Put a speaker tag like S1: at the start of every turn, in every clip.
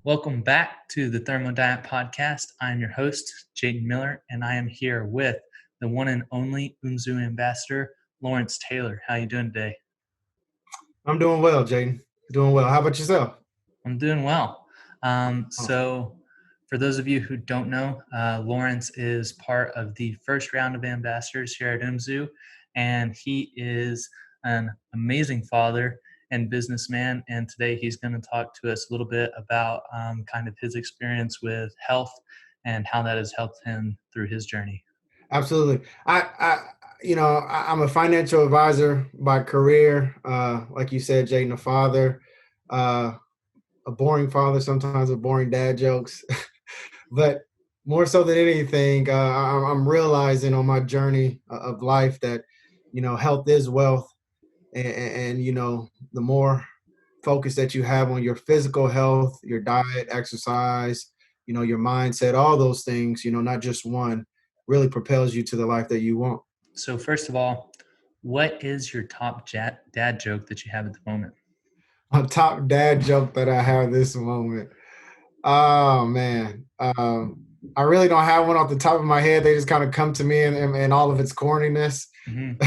S1: Welcome back to the Thermo Diet Podcast. I'm your host, Jayton Miller, and I am here with the one and only UMZU Ambassador Lawrence Taylor. How you doing today?
S2: I'm doing well, Jayton. Doing well. How about yourself?
S1: I'm doing well. So for those of you who don't know, Lawrence is part of the first round of ambassadors here at UMZU, and he is an amazing father and businessman. And today he's going to talk to us a little bit about kind of his experience with health and how that has helped him through his journey.
S2: Absolutely. I'm a financial advisor by career. Like you said, Jayden, a father, a boring father, sometimes with boring dad jokes. But more so than anything, I'm realizing on my journey of life that, health is wealth. And the more focus that you have on your physical health, your diet, exercise, your mindset, all those things, not just one, really propels you to the life that you want.
S1: So first of all, what is your top dad joke that you have at the moment?
S2: A top dad joke that I have this moment. Oh man. I really don't have one off the top of my head. They just kind of come to me in all of its corniness.
S1: Mm-hmm.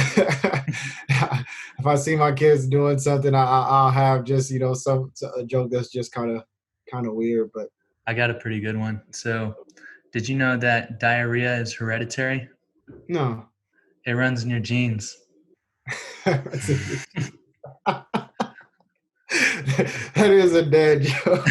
S2: If I see my kids doing something, I'll have just a joke that's just kind of weird. But
S1: I got a pretty good one. So, did you know that diarrhea is hereditary?
S2: no,
S1: It runs in your genes.
S2: that is a dad joke.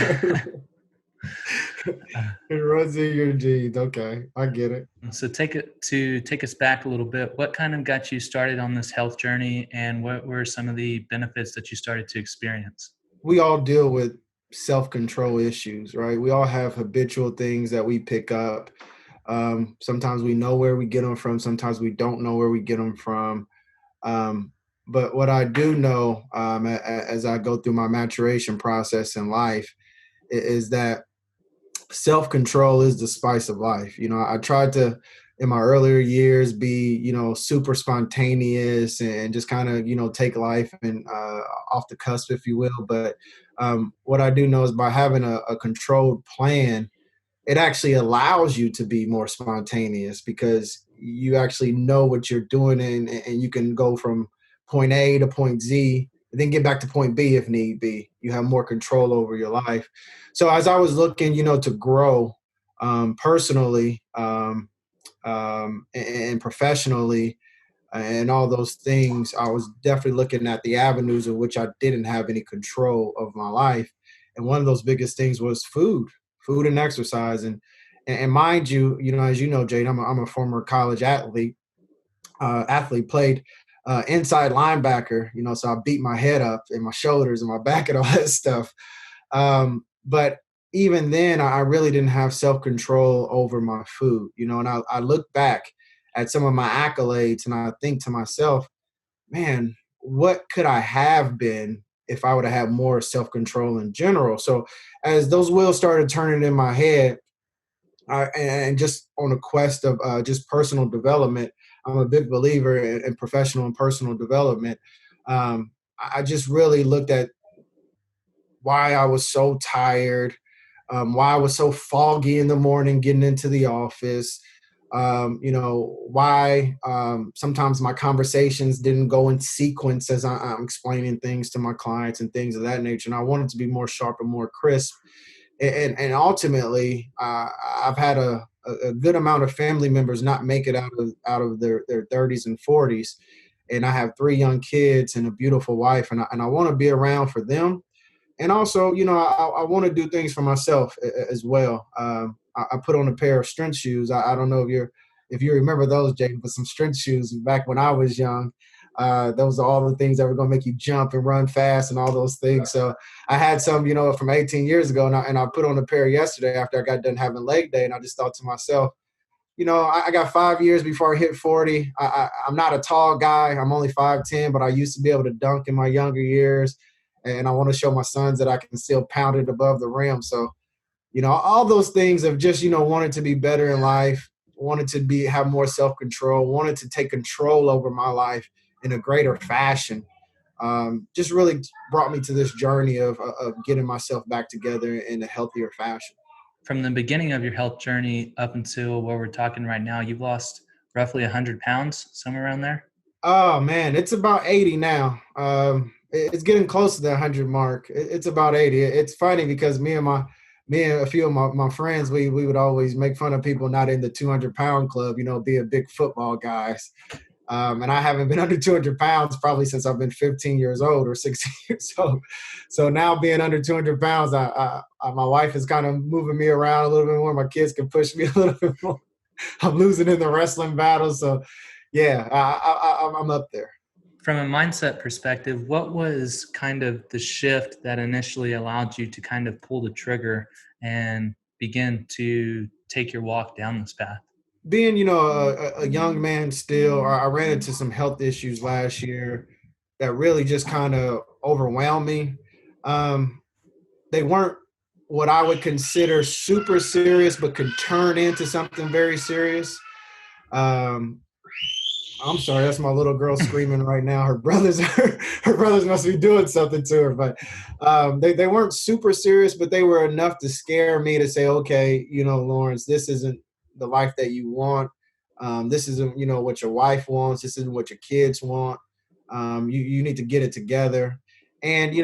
S2: It runs in your genes. Okay, I get it.
S1: So take us back a little bit. What kind of got you started on this health journey, and what were some of the benefits that you started to experience?
S2: We all deal with self-control issues, right? We all have habitual things that we pick up. Sometimes we know where we get them from. Sometimes we don't know where we get them from. But what I do know as I go through my maturation process in life is that self-control is the spice of life. I tried to, in my earlier years, be, super spontaneous and just kind of, take life and off the cusp, if you will. But what I do know is by having a controlled plan, it actually allows you to be more spontaneous because you actually know what you're doing and you can go from point A to point Z and then get back to point B if need be. You have more control over your life. So as I was looking, to grow personally and professionally and all those things, I was definitely looking at the avenues in which I didn't have any control of my life. And one of those biggest things was food and exercise. And mind you, as you know, Jade, I'm a former college athlete, played inside linebacker, so I beat my head up and my shoulders and my back and all that stuff. But even then, I really didn't have self-control over my food, and I look back at some of my accolades and I think to myself, man, what could I have been if I would have had more self-control in general? So as those wheels started turning in my head, and just on a quest of just personal development, I'm a big believer in professional and personal development. I just really looked at why I was so tired, why I was so foggy in the morning getting into the office, why sometimes my conversations didn't go in sequence as I'm explaining things to my clients and things of that nature. And I wanted to be more sharp and more crisp. And ultimately, I've had a good amount of family members not make it out of their 30s and 40s. And I have 3 young kids and a beautiful wife, and I want to be around for them. And also, I want to do things for myself as well. I put on a pair of strength shoes. I don't know if you remember those, Jayden, but some strength shoes back when I was young. Those are all the things that were going to make you jump and run fast and all those things. So I had some, from 18 years ago, and I put on a pair yesterday after I got done having leg day, and I just thought to myself, I got 5 years before I hit 40. I'm not a tall guy. I'm only 5'10", but I used to be able to dunk in my younger years. And I want to show my sons that I can still pound it above the rim. So, all those things of just, wanted to be better in life, wanted to have more self-control, wanted to take control over my life in a greater fashion. just really brought me to this journey of getting myself back together in a healthier fashion.
S1: From the beginning of your health journey up until where we're talking right now, you've lost roughly 100 pounds, somewhere around there.
S2: Oh man, it's about 80 now. It's getting close to the 100 mark. It's about 80. It's funny because me and a few of my friends, we would always make fun of people not in the 200-pound club, being big football guys. And I haven't been under 200 pounds probably since I've been 15 years old or 16 years old. So now being under 200 pounds, my wife is kind of moving me around a little bit more. My kids can push me a little bit more. I'm losing in the wrestling battle. So yeah, I'm up there.
S1: From a mindset perspective, what was kind of the shift that initially allowed you to kind of pull the trigger and begin to take your walk down this path?
S2: Being, a young man still, I ran into some health issues last year that really just kind of overwhelmed me. Um, they weren't what I would consider super serious, but could turn into something very serious. Um, I'm sorry, that's my little girl screaming right now. Her brothers, her brothers must be doing something to her. But they weren't super serious, but they were enough to scare me to say, okay, Lawrence, this isn't the life that you want. This isn't, what your wife wants. This isn't what your kids want. You need to get it together. And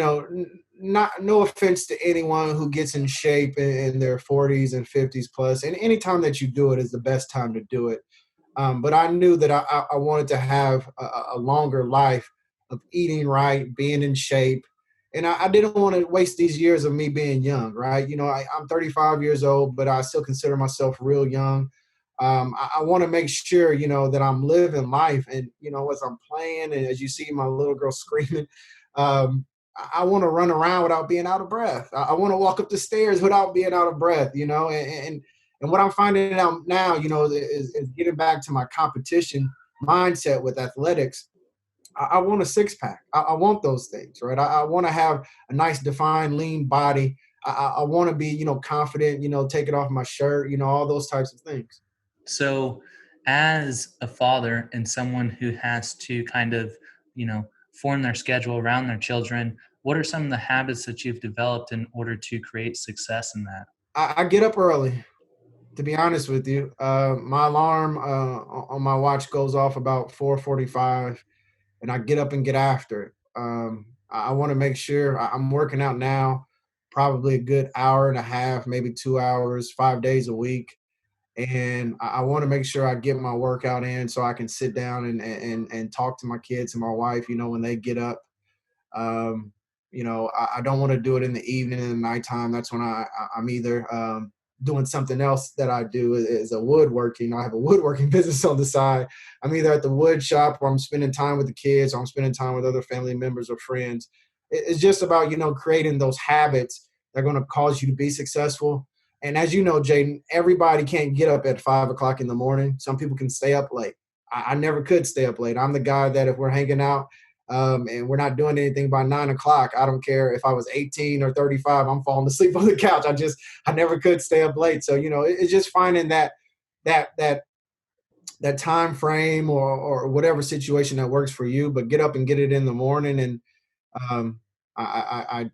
S2: not no offense to anyone who gets in shape in their 40s and 50s plus, and any time that you do it is the best time to do it. But I knew that I wanted to have a longer life of eating right, being in shape. And I didn't want to waste these years of me being young, right? I'm 35 years old, but I still consider myself real young. I want to make sure, that I'm living life. And, as I'm playing and as you see my little girl screaming, I want to run around without being out of breath. I want to walk up the stairs without being out of breath, and what I'm finding out now, is getting back to my competition mindset with athletics. I want a six pack. I want those things, right? I want to have a nice, defined, lean body. I want to be, confident, take it off my shirt, all those types of things.
S1: So, as a father and someone who has to kind of, form their schedule around their children, what are some of the habits that you've developed in order to create success in that?
S2: I get up early, to be honest with you. My alarm on my watch goes off about 4:45, and I get up and get after it. I want to make sure I'm working out now, probably a good hour and a half, maybe 2 hours, 5 days a week. And I want to make sure I get my workout in so I can sit down and talk to my kids and my wife, when they get up. Um, I don't want to do it in the evening and the nighttime. That's when I'm either doing something else that I do is a woodworking. I have a woodworking business on the side. I'm either at the wood shop or I'm spending time with the kids or I'm spending time with other family members or friends. It's just about, creating those habits that are going to cause you to be successful. And as you know, Jayden, everybody can't get up at 5 o'clock in the morning. Some people can stay up late. I never could stay up late. I'm the guy that if we're hanging out, and we're not doing anything by 9 o'clock. I don't care if I was 18 or 35, I'm falling asleep on the couch. I never could stay up late. So, it's just finding that, that, that time frame or whatever situation that works for you, but get up and get it in the morning. And, I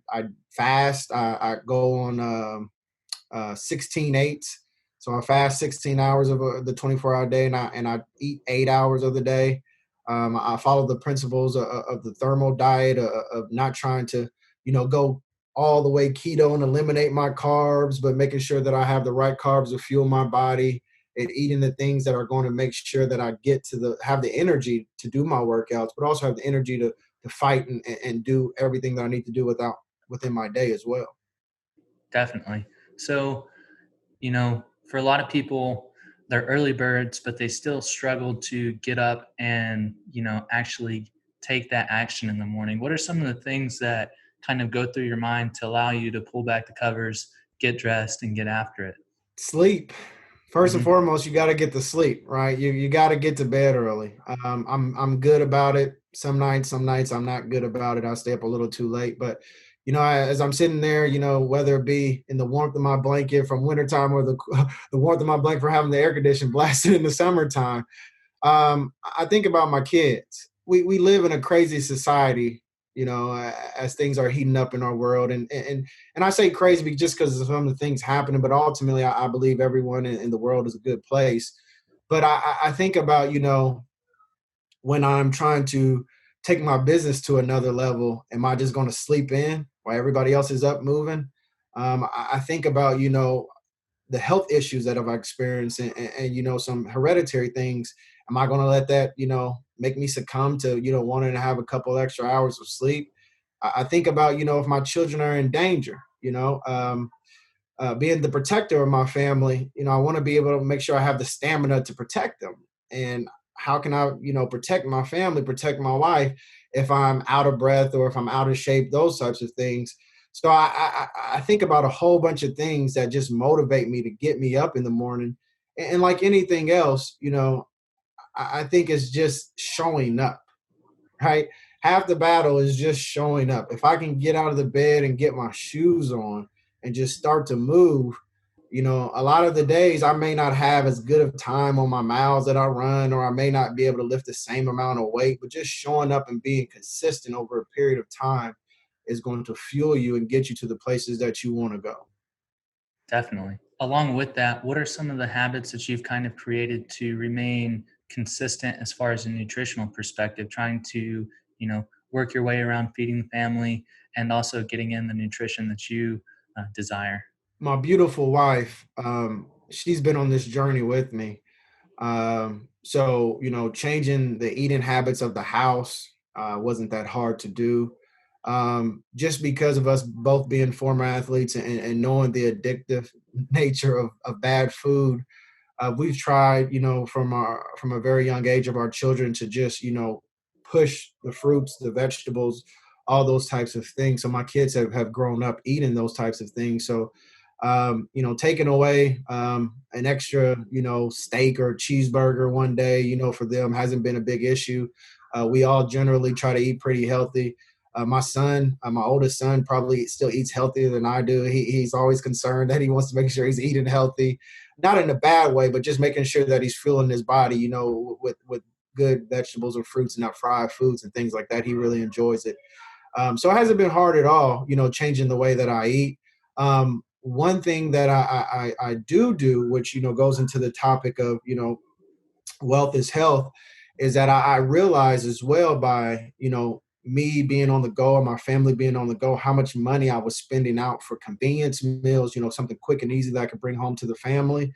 S2: fast, I go on, 16/8. So I fast 16 hours of the 24-hour day, and I eat 8 hours of the day. I follow the principles of the Thermo diet of not trying to, go all the way keto and eliminate my carbs, but making sure that I have the right carbs to fuel my body and eating the things that are going to make sure that I get to have the energy to do my workouts, but also have the energy to fight and do everything that I need to do within my day as well.
S1: Definitely. So, for a lot of people, they're early birds, but they still struggle to get up and, actually take that action in the morning. What are some of the things that kind of go through your mind to allow you to pull back the covers, get dressed, and get after it?
S2: Sleep. First and
S1: Hmm.
S2: foremost, you got to get to sleep, right? You got to get to bed early. I'm good about it. Some nights I'm not good about it. I stay up a little too late. But as I'm sitting there, whether it be in the warmth of my blanket from wintertime or the the warmth of my blanket for having the air conditioning blasted in the summertime, I think about my kids. We live in a crazy society as things are heating up in our world. And I say crazy just because of some of the things happening, but ultimately, I believe everyone in the world is a good place. But I think about, when I'm trying to take my business to another level, am I just going to sleep in while everybody else is up moving? I think about, the health issues that I've experienced, and some hereditary things. Am I going to let that, make me succumb to, wanting to have a couple extra hours of sleep? I think about, if my children are in danger, being the protector of my family, I want to be able to make sure I have the stamina to protect them. And how can I, protect my family, protect my wife if I'm out of breath or if I'm out of shape, those types of things. So I think about a whole bunch of things that just motivate me to get me up in the morning. And like anything else, I think it's just showing up, right? Half the battle is just showing up. If I can get out of the bed and get my shoes on and just start to move, a lot of the days I may not have as good of time on my miles that I run, or I may not be able to lift the same amount of weight, but just showing up and being consistent over a period of time is going to fuel you and get you to the places that you want to go.
S1: Definitely. Along with that, what are some of the habits that you've kind of created to remain consistent as far as a nutritional perspective, trying to, work your way around feeding the family and also getting in the nutrition that you desire?
S2: My beautiful wife, she's been on this journey with me. So, changing the eating habits of the house wasn't that hard to do. Just because of us both being former athletes, and knowing the addictive nature of bad food, we've tried, from a very young age of our children to just, push the fruits, the vegetables, all those types of things. So my kids have grown up eating those types of things. So, taking away an extra, steak or cheeseburger one day, for them hasn't been a big issue. We all generally try to eat pretty healthy. My son, my oldest son, probably still eats healthier than I do. He's always concerned that he wants to make sure he's eating healthy, not in a bad way, but just making sure that he's fueling his body, with good vegetables or fruits and not fried foods and things like that. He really enjoys it. So it hasn't been hard at all, changing the way that I eat. One thing that I do, which, goes into the topic of, wealth is health, is that I realize as well by, me being on the go and my family being on the go, how much money I was spending out for convenience meals, something quick and easy that I could bring home to the family.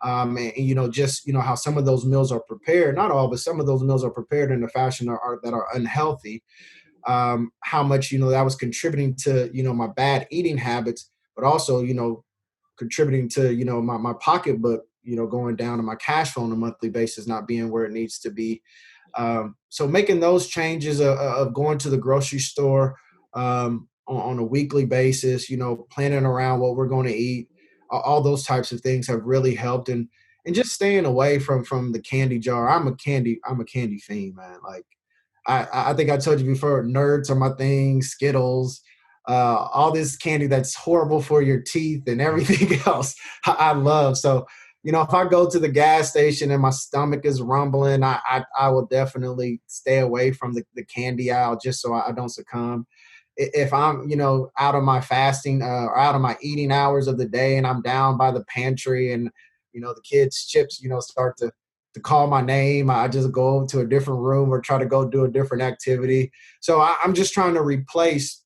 S2: And just, how some of those meals are prepared, not all, but some of those meals are prepared in a fashion that are unhealthy. How much, that was contributing to, my bad eating habits, but also, contributing to, my pocketbook, going down, and my cash flow on a monthly basis not being where it needs to be. So making those changes of going to the grocery store on a weekly basis, planning around what we're going to eat, all those types of things have really helped. And just staying away from the candy jar. I'm a candy fiend, man. Like, I think I told you before, nerds are my thing, Skittles, all this candy that's horrible for your teeth and everything else. I love. So, if I go to the gas station and my stomach is rumbling, I will definitely stay away from the candy aisle just so I don't succumb. If I'm, out of my fasting, or out of my eating hours of the day, and I'm down by the pantry, and, the kids' chips, start to call my name, I just go over to a different room or try to go do a different activity. So I'm just trying to replace,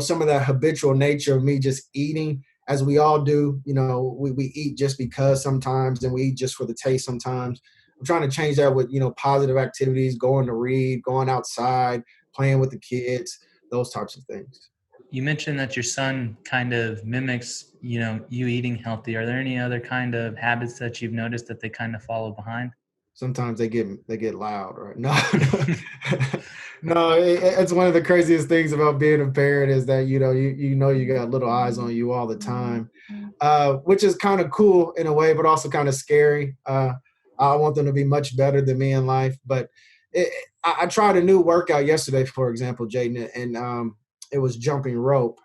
S2: some of that habitual nature of me just eating, as we all do. We eat just because sometimes, and we eat just for the taste sometimes. I'm trying to change that with, positive activities, going to read, going outside, playing with the kids, those types of things.
S1: You mentioned that your son kind of mimics, you eating healthy. Are there any other kind of habits that you've noticed that they kind of follow behind?
S2: Sometimes they get loud, right? No, no, no. It's one of the craziest things about being a parent is that, you got little eyes on you all the time, which is kind of cool in a way, but also kind of scary. I want them to be much better than me in life, but I tried a new workout yesterday, for example, Jayton, and it was jumping rope.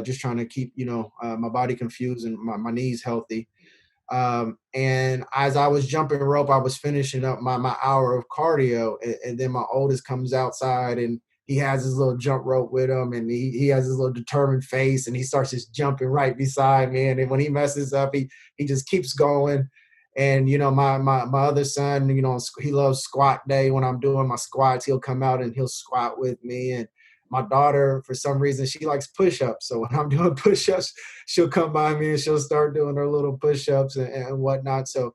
S2: Just trying to keep, my body confused and my knees healthy. And as I was jumping rope, I was finishing up my hour of cardio, and then my oldest comes outside, and he has his little jump rope with him, and he has his little determined face, and he starts just jumping right beside me. And when he messes up, he just keeps going. And my other son, he loves squat day. When I'm doing my squats, he'll come out and he'll squat with me. And my daughter, for some reason, she likes push-ups. So when I'm doing push-ups, she'll come by me and she'll start doing her little push-ups and whatnot. So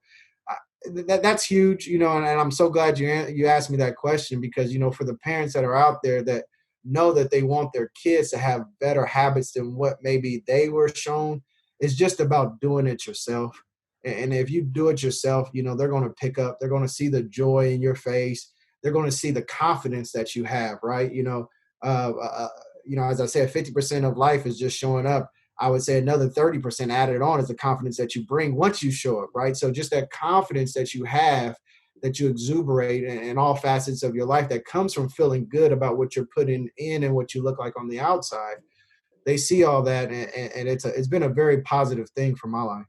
S2: that's huge, and I'm so glad you asked me that question, because for the parents that are out there that know that they want their kids to have better habits than what maybe they were shown, it's just about doing it yourself. And if you do it yourself, they're going to pick up, they're going to see the joy in your face, they're going to see the confidence that you have, right? Uh, uh, uh, as I said, 50% of life is just showing up. I would say another 30% added on is the confidence that you bring once you show up, right? So just that confidence that you have, that you exuberate in all facets of your life, that comes from feeling good about what you're putting in and what you look like on the outside. They see all that, and it's been a very positive thing for my life.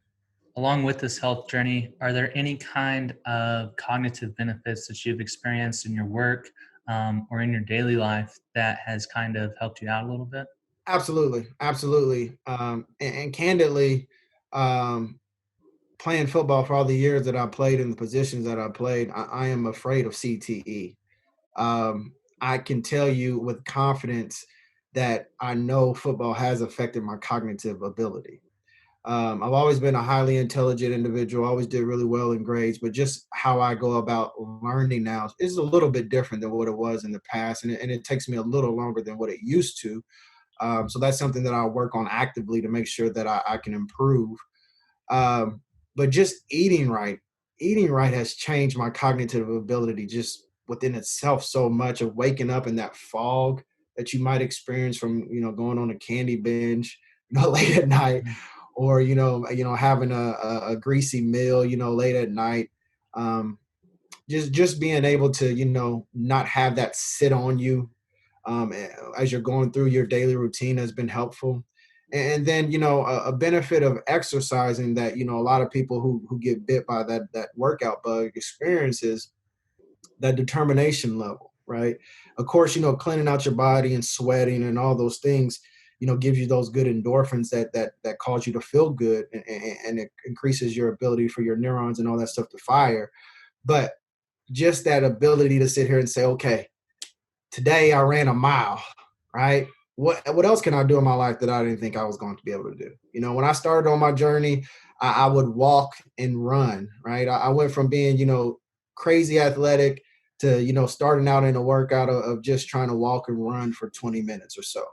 S1: Along with this health journey, are there any kind of cognitive benefits that you've experienced in your work or in your daily life that has kind of helped you out a little bit?
S2: Absolutely, absolutely. And candidly, um, playing football for all the years that I played in the positions that I played, I am afraid of CTE. I can tell you with confidence that I know football has affected my cognitive ability. I've always been a highly intelligent individual, always did really well in grades, but just how I go about learning now is a little bit different than what it was in the past. And it takes me a little longer than what it used to. So that's something that I'll work on actively to make sure that I can improve. Um, but just eating right has changed my cognitive ability just within itself so much, of waking up in that fog that you might experience from, going on a candy binge, late at night,
S1: Mhm.
S2: or, having a greasy meal, late at night. Um, just being able to, not have that sit on you, as you're going through your daily routine has been helpful. And then, a benefit of exercising that, a lot of people who get bit by that workout bug experiences, that determination level, right? Of course, cleaning out your body and sweating and all those things, gives you those good endorphins that cause you to feel good, and it increases your ability for your neurons and all that stuff to fire. But just that ability to sit here and say, okay, today I ran a mile, right? What else can I do in my life that I didn't think I was going to be able to do? When I started on my journey, I would walk and run, right? I went from being, crazy athletic to, starting out in a workout of just trying to walk and run for 20 minutes or so.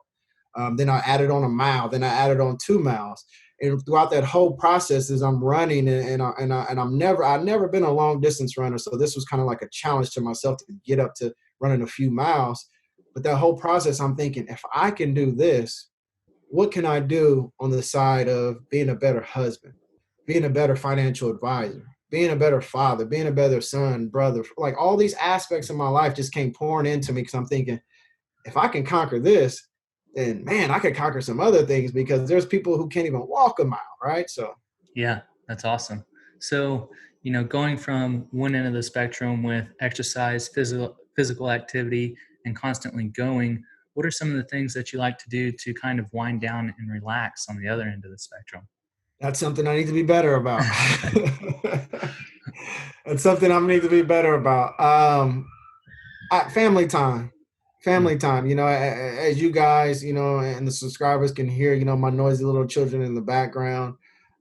S2: Then I added on a mile. Then I added on 2 miles. And throughout that whole process, as I'm running, I've never been a long distance runner, so this was kind of like a challenge to myself to get up to running a few miles. But that whole process, I'm thinking, if I can do this, what can I do on the side of being a better husband, being a better financial advisor, being a better father, being a better son, brother? Like, all these aspects of my life just came pouring into me, because I'm thinking, if I can conquer this, then man, I could conquer some other things, because there's people who can't even walk a mile, right? So
S1: Yeah, that's awesome. So, going from one end of the spectrum with exercise, physical activity, and constantly going, what are some of the things that you like to do to kind of wind down and relax on the other end of the spectrum?
S2: that's something I need to be better about. That's something I need to be better about. Family time,
S1: Mm.
S2: family time. As you guys, and the subscribers can hear, my noisy little children in the background.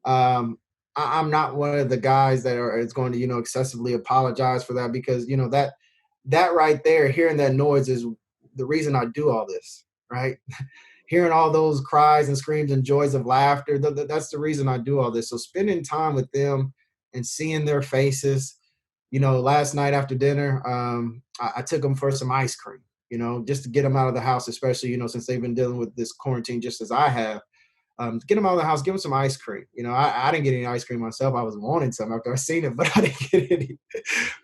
S2: Um, I'm not one of the guys that is going to, excessively apologize for that, because that right there, hearing that noise is the reason I do all this, right? Hearing all those cries and screams and joys of laughter, that's the reason I do all this. So spending time with them and seeing their faces. Last night after dinner, I took them for some ice cream, just to get them out of the house, especially, since they've been dealing with this quarantine just as I have. Get them out of the house, give them some ice cream. I didn't get any ice cream myself. I was wanting some after I seen it, but I didn't get any.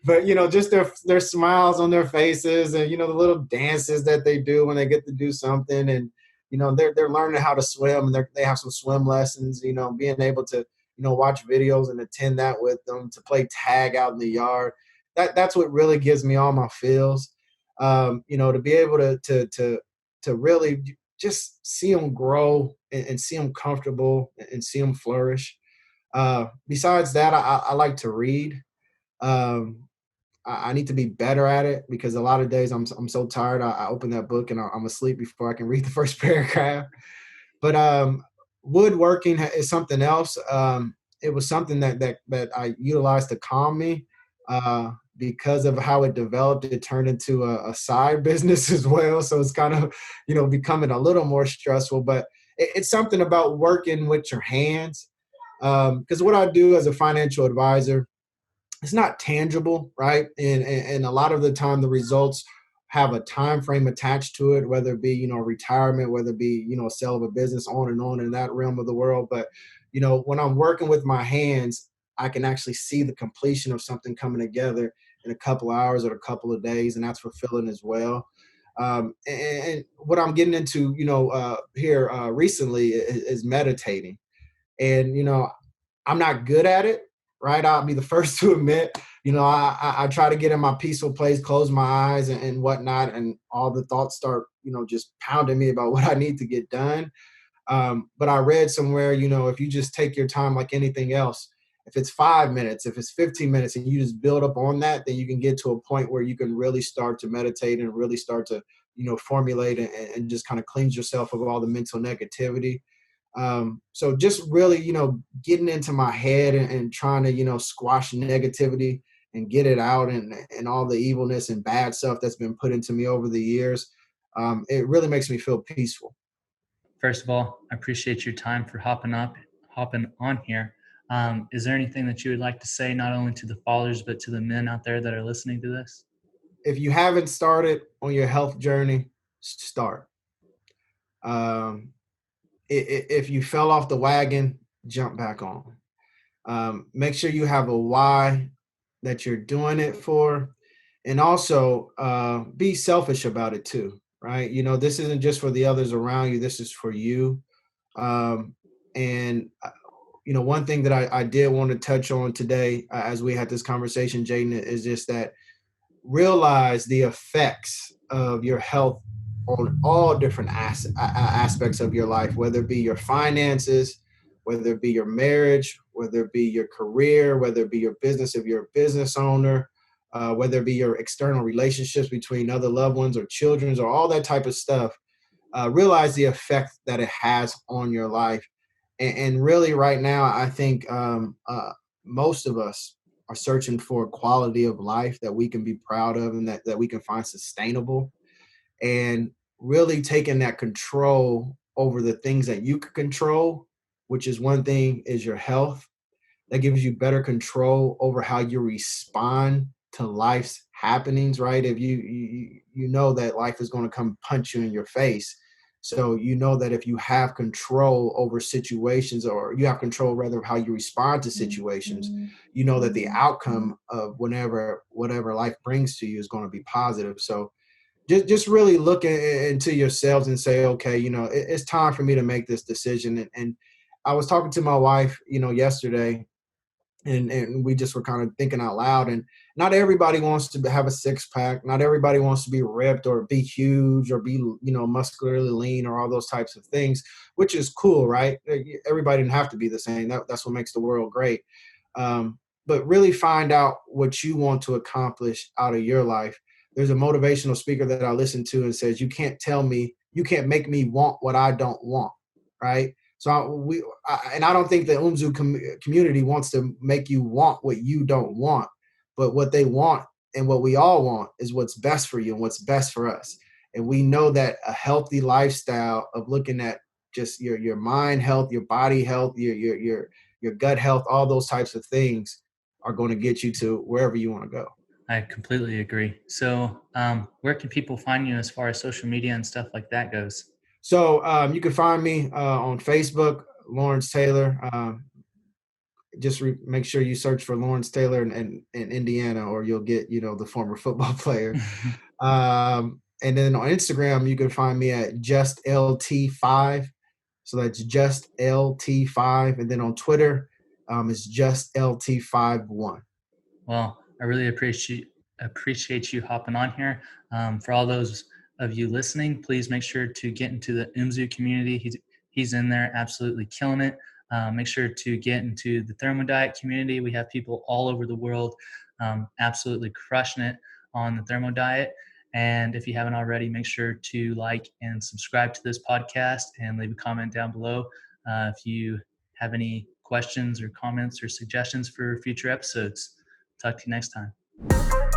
S2: But just their smiles on their faces, and the little dances that they do when they get to do something, and they're learning how to swim, and they have some swim lessons. Being able to watch videos and attend that with them, to play tag out in the yard. That's what really gives me all my feels. To be able to really just see them grow and see them comfortable and see them flourish. Besides that, I like to read. Um, I need to be better at it because a lot of days I'm so tired. I open that book and I'm asleep before I can read the first paragraph. But woodworking is something else. It was something that I utilized to calm me. Because of how it developed, it turned into a side business as well. So it's kind of, becoming a little more stressful. But it's something about working with your hands. Because what I do as a financial advisor, it's not tangible, right? And a lot of the time the results have a time frame attached to it, whether it be, retirement, whether it be, a sale of a business, on in that realm of the world. But, when I'm working with my hands, I can actually see the completion of something coming together in a couple of hours or a couple of days, and that's fulfilling as well. And what I'm getting into, here recently is meditating. And, I'm not good at it, right? I'll be the first to admit. I try to get in my peaceful place, close my eyes and whatnot, and all the thoughts start, just pounding me about what I need to get done. But I read somewhere, if you just take your time like anything else, if it's 5 minutes, if it's 15 minutes, and you just build up on that, then you can get to a point where you can really start to meditate and really start to, formulate and just kind of cleanse yourself of all the mental negativity. So just really, getting into my head and trying to, squash negativity and get it out and all the evilness and bad stuff that's been put into me over the years. It really makes me feel peaceful.
S1: First of all, I appreciate your time for hopping on here. Is there anything that you would like to say, not only to the fathers, but to the men out there that are listening to this?
S2: If you haven't started on your health journey, start. Um, if you fell off the wagon, jump back on. Make sure you have a why that you're doing it for, and also be selfish about it too, right? This isn't just for the others around you, this is for you. Um, and one thing that I did want to touch on today, as we had this conversation, Jayton, is just that realize the effects of your health on all different aspects of your life, whether it be your finances, whether it be your marriage, whether it be your career, whether it be your business, if you're a business owner, whether it be your external relationships between other loved ones or children's or all that type of stuff. Realize the effect that it has on your life. And really, right now, I think most of us are searching for a quality of life that we can be proud of and that we can find sustainable. And really taking that control over the things that you can control, which is one thing is your health. That gives you better control over how you respond to life's happenings, right? If you know that life is going to come punch you in your face, so you know that if you have control over situations, or you have control rather of how you respond to situations, you know that the outcome of whatever life brings to you is going to be positive. So just really look into yourselves and say, okay, it's time for me to make this decision. And I was talking to my wife, yesterday, and we just were kind of thinking out loud. And not everybody wants to have a six pack. Not everybody wants to be ripped or be huge or be, muscularly lean or all those types of things, which is cool, right? Everybody didn't have to be the same. That's what makes the world great. But really find out what you want to accomplish out of your life. There's a motivational speaker that I listen to and says, you can't make me want what I don't want, right? So I don't think the UMZU community wants to make you want what you don't want, but what they want and what we all want is what's best for you and what's best for us. And we know that a healthy lifestyle of looking at just your mind health, your body health, your gut health, all those types of things are going to get you to wherever you want to go.
S1: I completely agree. So, where can people find you as far as social media and stuff like that goes?
S2: So you can find me on Facebook, Lawrence Taylor. Just make sure you search for Lawrence Taylor in Indiana, or you'll get the former football player. And then on Instagram, you can find me at just LT5. So that's just LT5. And then on Twitter, it's just LT51.
S1: Well, I really appreciate you hopping on here. For all those of you listening, please make sure to get into the UMZU community. He's in there absolutely killing it. Make sure to get into the Thermo Diet community. We have people all over the world absolutely crushing it on the Thermo Diet. And if you haven't already, make sure to like and subscribe to this podcast and leave a comment down below if you have any questions or comments or suggestions for future episodes. Talk to you next time.